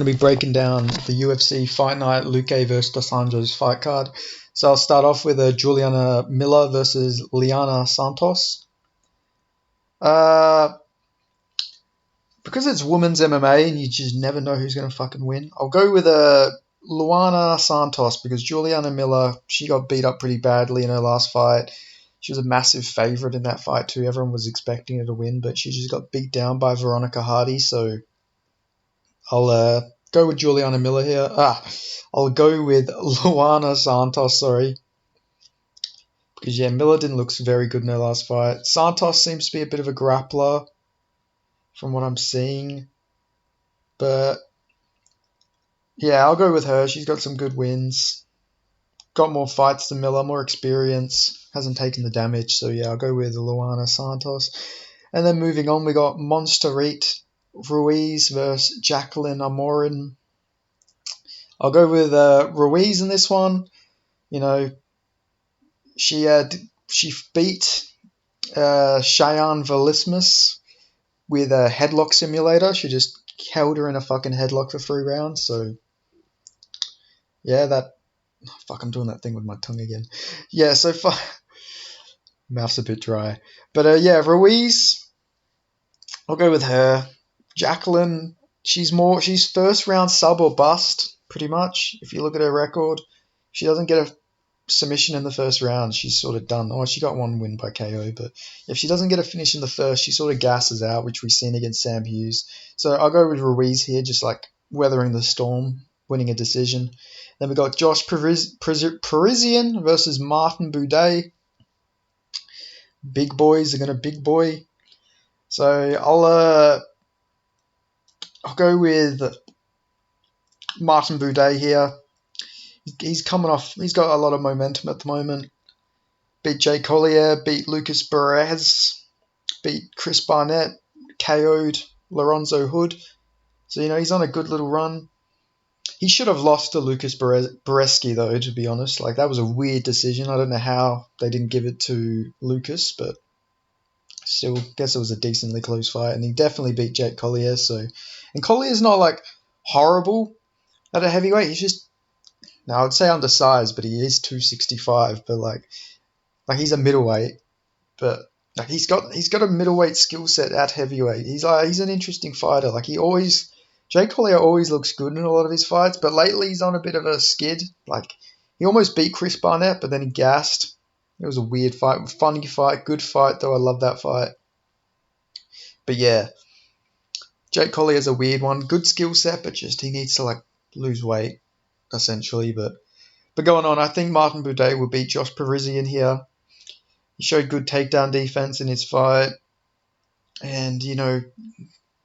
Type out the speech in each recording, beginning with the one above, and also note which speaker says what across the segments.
Speaker 1: going to be breaking down the UFC Fight Night Luque versus Anjos fight card. So I'll start off with Juliana Miller versus Liana Santos. Because it's women's MMA and you just never know who's going to fucking win, I'll go with Luana Santos because Juliana Miller, she got beat up pretty badly in her last fight. She was a massive favourite in that fight too. Everyone was expecting her to win, but she just got beat down by Veronica Hardy. So I'll go with Juliana Miller here. I'll go with Luana Santos, sorry. Because, yeah, Miller didn't look very good in her last fight. Santos seems to be a bit of a grappler from what I'm seeing. But, yeah, I'll go with her. She's got some good wins. Got more fights than Miller, more experience. Hasn't taken the damage. So, yeah, I'll go with Luana Santos. And then moving on, we got Monsterrite Ruiz versus Jacqueline Amorin. I'll go with Ruiz in this one. You know, she beat Cheyenne Velismus with a headlock simulator. She just held her in a fucking headlock for 3 rounds. So, yeah, I'm doing that thing with my tongue again. Yeah, so far, mouth's a bit dry. But, yeah, Ruiz, I'll go with her. Jacqueline, she's first round sub or bust, pretty much. If you look at her record, she doesn't get a submission in the first round, she's sort of done. Oh, she got 1 win by KO, but if she doesn't get a finish in the first, she sort of gasses out, which we've seen against Sam Hughes. So I'll go with Ruiz here, just like weathering the storm, winning a decision. Then we got Josh Parisian versus Martin Boudet. Big boys are going to big boy. So I'll go with Martin Boudet here. He's coming off. He's got a lot of momentum at the moment. Beat Jay Collier, beat Lucas Perez, beat Chris Barnett, KO'd Lorenzo Hood. So, he's on a good little run. He should have lost to Lucas Bereski, though, to be honest. Like, that was a weird decision. I don't know how they didn't give it to Lucas, but still, guess it was a decently close fight. And he definitely beat Jake Collier. And Collier's not, like, horrible at a heavyweight. He's just... Now, I'd say undersized, but he is 265. But like he's a middleweight, but like he's got a middleweight skill set at heavyweight. He's an interesting fighter. Like Jake Collier always looks good in a lot of his fights, but lately he's on a bit of a skid. Like he almost beat Chris Barnett, but then he gassed. It was a weird fight, funny fight, good fight though. I love that fight. But yeah, Jake Collier's a weird one. Good skill set, but just he needs to like lose weight. Essentially, but going on, I think Martin Boudet will beat Josh Parisian here. He showed good takedown defense in his fight, and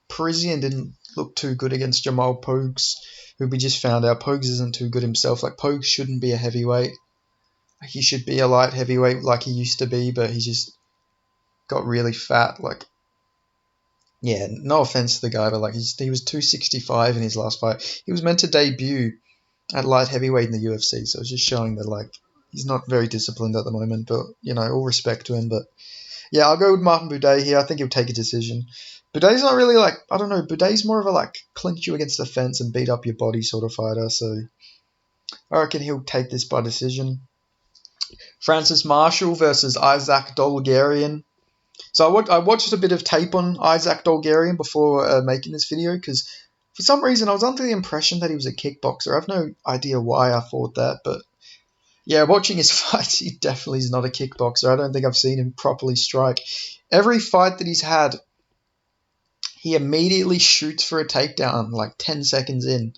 Speaker 1: Parisian didn't look too good against Jamal Pogues, who we just found out Pogues isn't too good himself. Like Pogues shouldn't be a heavyweight. He should be a light heavyweight like he used to be, but he just got really fat. Like, yeah, no offense to the guy, but like he was 265 in his last fight. He was meant to debut at light heavyweight in the UFC, so it's just showing that like he's not very disciplined at the moment, but all respect to him. But yeah, I'll go with Martin Boudet here. I think he'll take a decision. Boudet's not really like, I don't know, Boudet's more of a like clinch you against the fence and beat up your body sort of fighter, so I reckon he'll take this by decision. Francis Marshall versus Isaac Dolgarian. So I watched a bit of tape on Isaac Dolgarian before making this video, because for some reason, I was under the impression that he was a kickboxer. I have no idea why I thought that, but yeah, watching his fights, he definitely is not a kickboxer. I don't think I've seen him properly strike. Every fight that he's had, he immediately shoots for a takedown like 10 seconds in.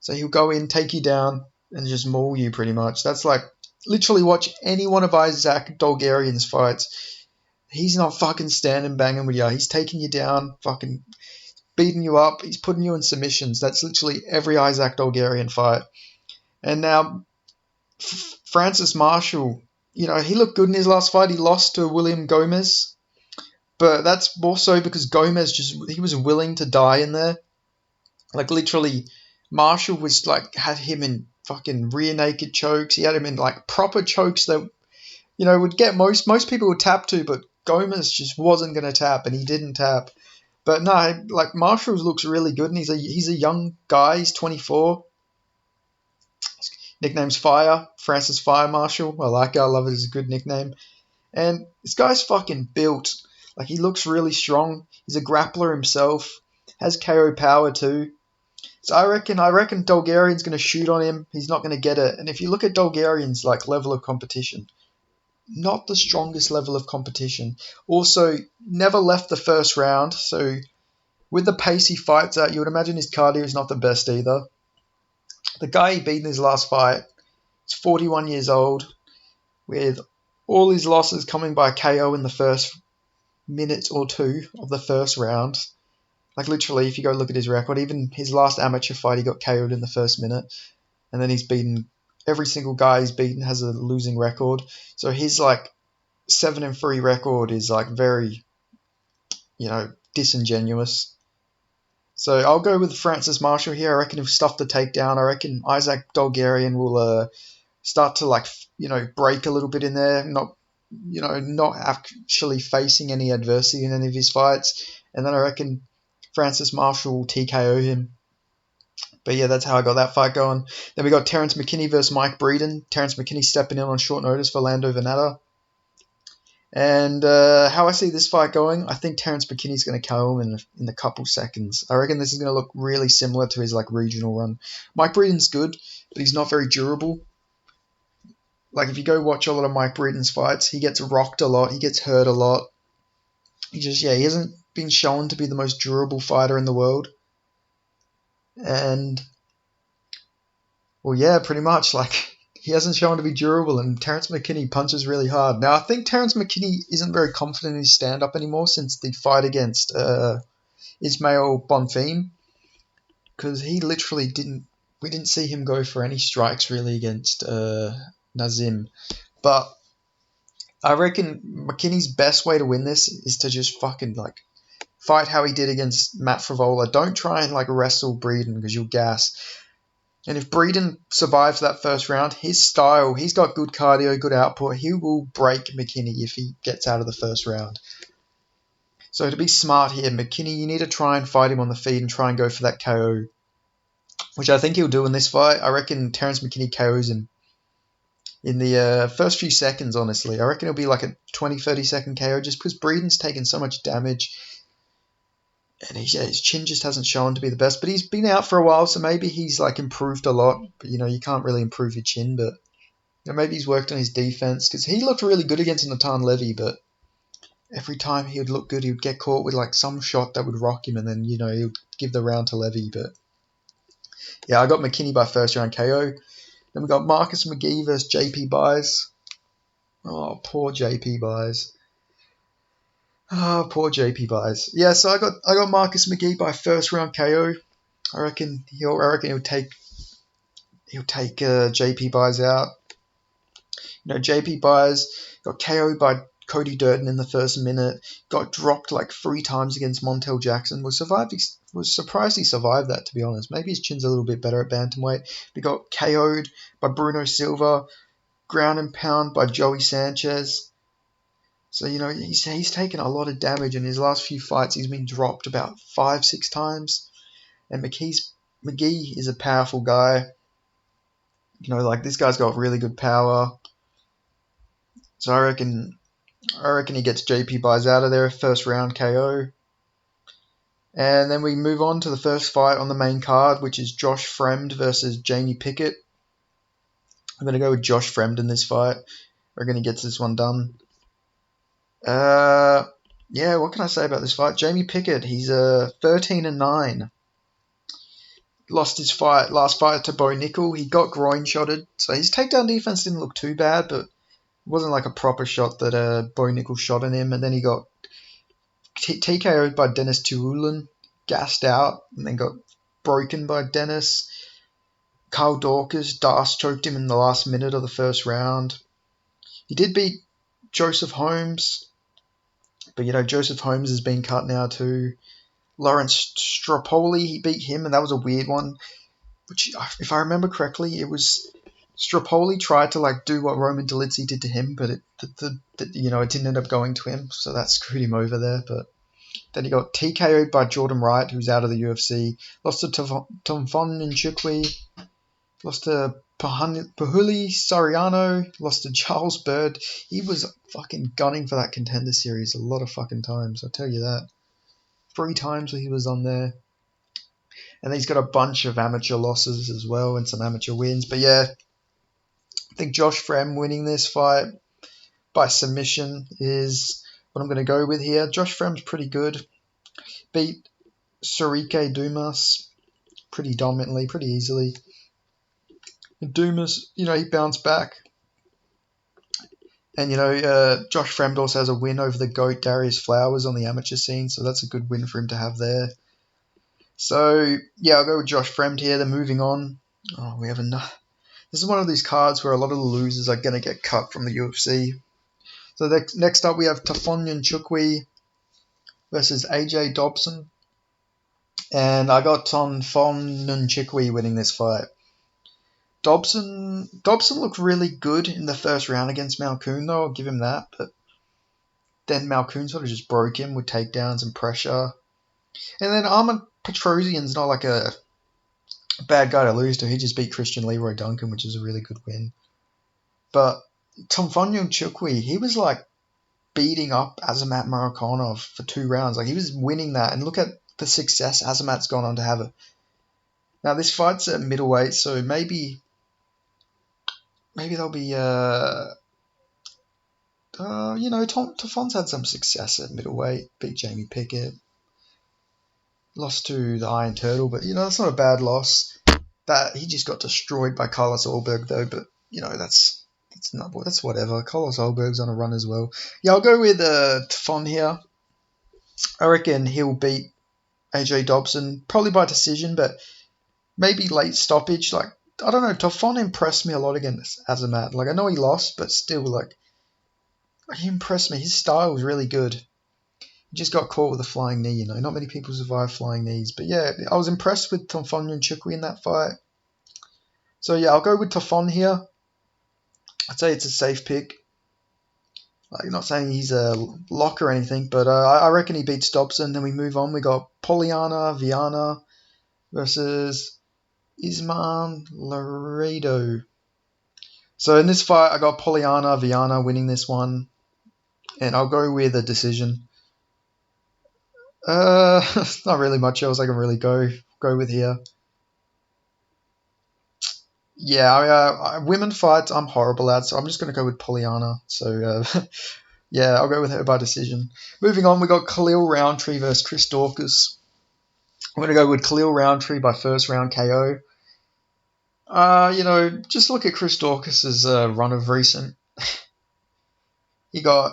Speaker 1: So he'll go in, take you down, and just maul you pretty much. That's like, literally watch any one of Isaac Dolgarian's fights. He's not fucking standing banging with you. He's taking you down, fucking beating you up. He's putting you in submissions. That's literally every Isaac Dolgarian fight. And now Francis Marshall, he looked good in his last fight. He lost to William Gomez, but that's more so because Gomez he was willing to die in there. Like literally, Marshall was like had him in fucking rear naked chokes. He had him in like proper chokes that would get most people would tap to, but Gomez just wasn't going to tap, and he didn't tap. But no, like Marshall looks really good, and he's a young guy. He's 24. Nickname's Fire, Francis Fire Marshall. I like it. I love it. It's a good nickname. And this guy's fucking built. Like, he looks really strong. He's a grappler himself. Has KO power too. So I reckon Dolgarian's going to shoot on him. He's not going to get it. And if you look at Dolgarian's like level of competition, not the strongest level of competition. Also, never left the first round. So with the pace he fights at, you would imagine his cardio is not the best either. The guy he beat in his last fight is 41 years old, with all his losses coming by KO in the first minute or two of the first round. Like, literally, if you go look at his record, even his last amateur fight, he got KO'd in the first minute. And then he's beaten, every single guy he's beaten has a losing record. So his, like, 7-3 record is, like, very, disingenuous. So I'll go with Francis Marshall here. I reckon he'll stuff the takedown. I reckon Isaac Dolgarian will start to break a little bit in there, not actually facing any adversity in any of his fights. And then I reckon Francis Marshall will TKO him. But yeah, that's how I got that fight going. Then we got Terrence McKinney versus Mike Breeden. Terrence McKinney stepping in on short notice for Lando Venata. And how I see this fight going, I think Terrence McKinney's going to KO him in a couple seconds. I reckon this is going to look really similar to his regional run. Mike Breeden's good, but he's not very durable. Like, if you go watch a lot of Mike Breeden's fights, he gets rocked a lot, he gets hurt a lot. He hasn't been shown to be the most durable fighter in the world. And, well, yeah, pretty much, he hasn't shown to be durable, and Terrence McKinney punches really hard. Now, I think Terrence McKinney isn't very confident in his stand-up anymore since the fight against Ismail Bonfim, because he literally we didn't see him go for any strikes really against Nazim. But I reckon McKinney's best way to win this is to just fucking fight how he did against Matt Frivola. Don't try and wrestle Breeden because you'll gas. And if Breeden survives that first round, his style, he's got good cardio, good output. He will break McKinney if he gets out of the first round. So to be smart here, McKinney, you need to try and fight him on the feet and try and go for that KO, which I think he'll do in this fight. I reckon Terrence McKinney KOs him in the first few seconds, honestly. I reckon it'll be like a 20-30 second KO just because Breeden's taken so much damage. And his chin just hasn't shown to be the best. But he's been out for a while, so maybe he's improved a lot. But, you can't really improve your chin. But maybe he's worked on his defense. Because he looked really good against Natan Levy. But every time he would look good, he would get caught with some shot that would rock him. And then, he would give the round to Levy. But yeah, I got McKinney by first round KO. Then we got Marcus McGee versus JP Buys. Oh, poor JP Buys. Oh, poor JP Buys. Yeah, so I got Marcus McGee by first round KO. I reckon he'll take JP Buys out. JP Buys got KO'd by Cody Durden in the first minute. Got dropped 3 times against Montel Jackson. Was surprised he survived that, to be honest. Maybe his chin's a little bit better at bantamweight. He got KO'd by Bruno Silva. Ground and pound by Joey Sanchez. So, he's taken a lot of damage. In his last few fights, he's been dropped about 5-6 times. And McGee is a powerful guy. This guy's got really good power. So I reckon he gets JP Buys out of there, first round KO. And then we move on to the first fight on the main card, which is Josh Fremd versus Jamie Pickett. I'm going to go with Josh Fremd in this fight. We're going to get this one done. Yeah, what can I say about this fight? Jamie Pickett, he's 13-9. Lost his last fight to Bo Nickel. He got groin shotted, so his takedown defense didn't look too bad, but it wasn't a proper shot that Bo Nickel shot in him. And then he got TKO'd by Dennis Turulen, gassed out, and then got broken by Dennis. Carl Dawkins choked him in the last minute of the first round. He did beat Joseph Holmes, but Joseph Holmes has been cut now too. Lawrence Stropoli, he beat him, and that was a weird one. Which, if I remember correctly, it was Stropoli tried to do what Roman Dolidze did to him, but it didn't end up going to him, so that screwed him over there. But Then he got TKO'd by Jordan Wright, who's out of the UFC. Lost to Tomfon Nchukwi. Lost to Pahuli Soriano. Lost to Charles Bird. He was fucking gunning for that Contender Series a lot of fucking times, I'll tell you that. 3 times he was on there. And he's got a bunch of amateur losses as well and some amateur wins. But yeah, I think Josh Frem winning this fight by submission is what I'm going to go with here. Josh Frem's pretty good. Beat Surike Dumas pretty dominantly, pretty easily. And Dumas, he bounced back. And, Josh Fremd also has a win over the GOAT Darius Flowers on the amateur scene, so that's a good win for him to have there. So, yeah, I'll go with Josh Fremd here. Then moving on. Oh, we have enough. This is one of these cards where a lot of the losers are going to get cut from the UFC. So next up we have Tafonyan Chukwi versus AJ Dobson. And I got Tafonyan Chukwi winning this fight. Dobson looked really good in the first round against Malkoun, though. I'll give him that. But then Malkoun sort of just broke him with takedowns and pressure. And then Armand Petrosian's not like a bad guy to lose to. He just beat Christian Leroy Duncan, which is a really good win. But Tafonyan Chukwi, he was like beating up Azamat Marakanov for 2 rounds. Like, he was winning that. And look at the success Azamat's gone on to have it. Now, this fight's at middleweight, so maybe there'll be, Tafon's had some success at middleweight. Beat Jamie Pickett. Lost to the Iron Turtle, but, that's not a bad loss. That he just got destroyed by Carlos Ulberg, though, but, that's whatever. Carlos Ulberg's on a run as well. Yeah, I'll go with Tafon here. I reckon he'll beat AJ Dobson, probably by decision, but maybe late stoppage. Like, I don't know, Tafon impressed me a lot against Azamat. Like, I know he lost, but still, like, he impressed me. His style was really good. He just got caught with a flying knee, Not many people survive flying knees. But yeah, I was impressed with Tafonyan Chukwi in that fight. So yeah, I'll go with Tafon here. I'd say it's a safe pick. Like, not saying he's a lock or anything, but I reckon he beats Dobson. Then we move on. We got Poliana Viana versus Isman Laredo. So in this fight, I got Poliana Viana winning this one. And I'll go with a decision. Not really much else I can really go with here. Yeah, women fights I'm horrible at, so I'm just going to go with Poliana. So, yeah, I'll go with her by decision. Moving on, we got Khalil Roundtree versus Chris Daukaus. I'm going to go with Khalil Roundtree by first round KO. Just look at Chris Daukaus' run of recent. He got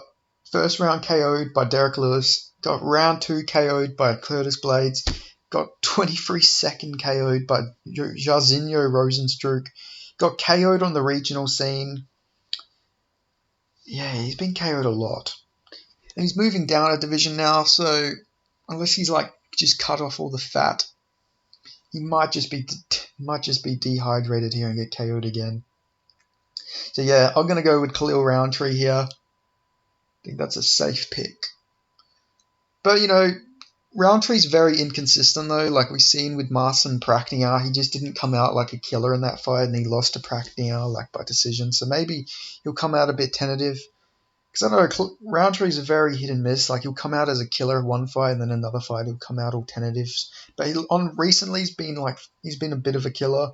Speaker 1: first round KO'd by Derek Lewis. Got round 2 KO'd by Curtis Blades. Got 23-second KO'd by Jairzinho Rosenstruck. Got KO'd on the regional scene. Yeah, he's been KO'd a lot. And he's moving down a division now, so unless he's like just cut off all the fat, he might just be dehydrated here and get KO'd again. So yeah, I'm going to go with Khalil Roundtree here. I think that's a safe pick. But, Roundtree's very inconsistent, though. Like we've seen with Marcin Prachnio, he just didn't come out like a killer in that fight, and he lost to Prachnio, like, by decision. So maybe he'll come out a bit tentative. Because I know Roundtree's a very hit and miss. Like, he'll come out as a killer one fight, and then another fight he'll come out all tentative. But recently he's been a bit of a killer.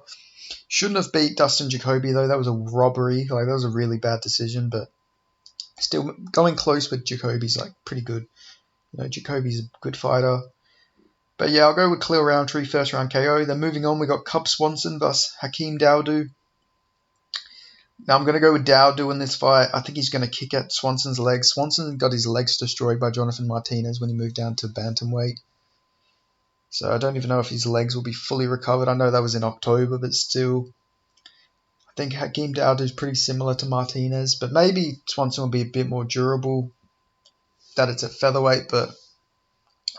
Speaker 1: Shouldn't have beat Dustin Jacoby, though. That was a robbery. Like, that was a really bad decision, but still going close with Jacoby's like pretty good. Jacoby's a good fighter. But yeah, I'll go with Khalil Roundtree, first round KO. Then moving on, we got Cub Swanson versus Hakeem Dawodu. Now I'm going to go with Dawodu in this fight. I think he's going to kick at Swanson's legs. Swanson got his legs destroyed by Jonathan Martinez when he moved down to bantamweight. So I don't even know if his legs will be fully recovered. I know that was in October, but still, I think Hakeem Dawodu is pretty similar to Martinez. But maybe Swanson will be a bit more durable. That it's at featherweight, but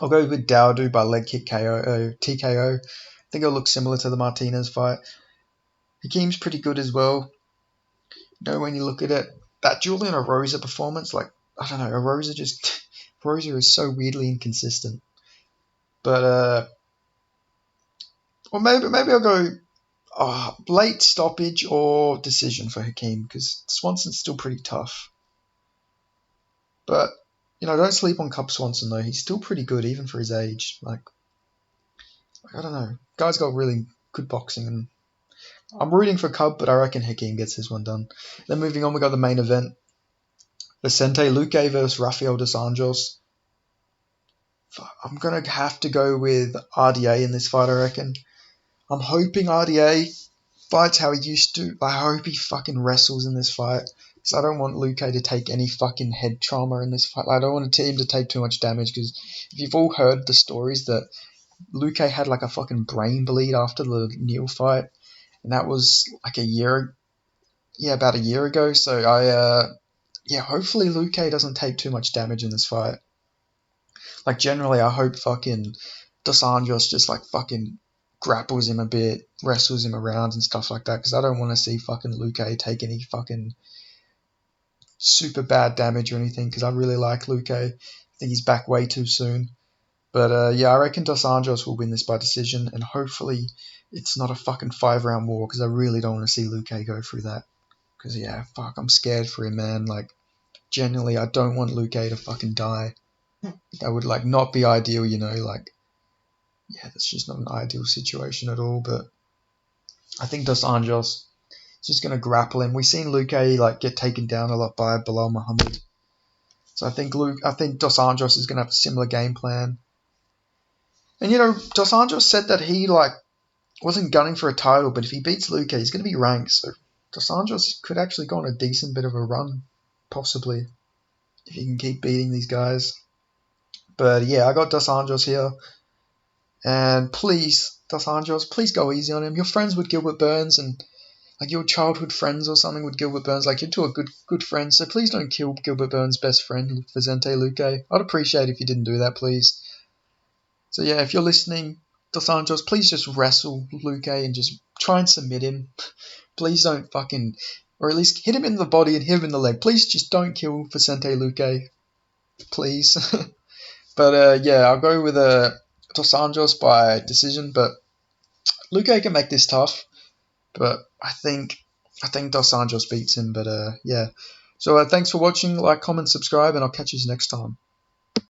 Speaker 1: I'll go with Dawodu by leg kick TKO. I think it'll look similar to the Martinez fight. Hakeem's pretty good as well. When you look at it, that Julian Erosa performance, like, I don't know, Erosa just Rosa is so weirdly inconsistent. But or maybe I'll go late stoppage or decision for Hakeem, because Swanson's still pretty tough. But don't sleep on Cub Swanson though. He's still pretty good even for his age. Like I don't know, guy's got really good boxing, and I'm rooting for Cub, but I reckon Hakeem gets this one done. Then moving on, we got the main event: Vicente Luque versus Rafael dos Anjos. I'm gonna have to go with RDA in this fight, I reckon. I'm hoping RDA fights how he used to. I hope he fucking wrestles in this fight, because I don't want Luque to take any fucking head trauma in this fight. I don't want him to take too much damage, because if you've all heard the stories that Luque had like a fucking brain bleed after the Neil fight, and that was like about a year ago. So hopefully Luque doesn't take too much damage in this fight. Like generally, I hope fucking Dos Anjos just like fucking grapples him a bit, wrestles him around and stuff like that, because I don't want to see fucking Luque take any fucking super bad damage or anything, because I really like Luque. I think he's back way too soon. But I reckon Dos Anjos will win this by decision, and hopefully it's not a fucking 5-round war, because I really don't want to see Luque go through that. Because I'm scared for him, man. Like, genuinely, I don't want Luque to fucking die. That would like not be ideal, like, that's just not an ideal situation at all. But I think Dos Anjos is just gonna grapple him. We've seen Luque like get taken down a lot by Bilal Muhammad, so I think Dos Anjos is gonna have a similar game plan. And Dos Anjos said that he like wasn't gunning for a title, but if he beats Luque, he's gonna be ranked. So Dos Anjos could actually go on a decent bit of a run, possibly, if he can keep beating these guys. But I got Dos Anjos here. And please, Dos Anjos, please go easy on him. You're friends with Gilbert Burns, and like your childhood friends or something with Gilbert Burns. Like you're two good friends, so please don't kill Gilbert Burns' best friend, Vicente Luque. I'd appreciate if you didn't do that, please. So if you're listening, Dos Anjos, please just wrestle Luque and just try and submit him. Please don't fucking, or at least hit him in the body and hit him in the leg. Please just don't kill Vicente Luque. Please. But I'll go with Dos Anjos by decision, but Luque can make this tough. But I think Dos Anjos beats him. But So thanks for watching. Like, comment, subscribe, and I'll catch you next time.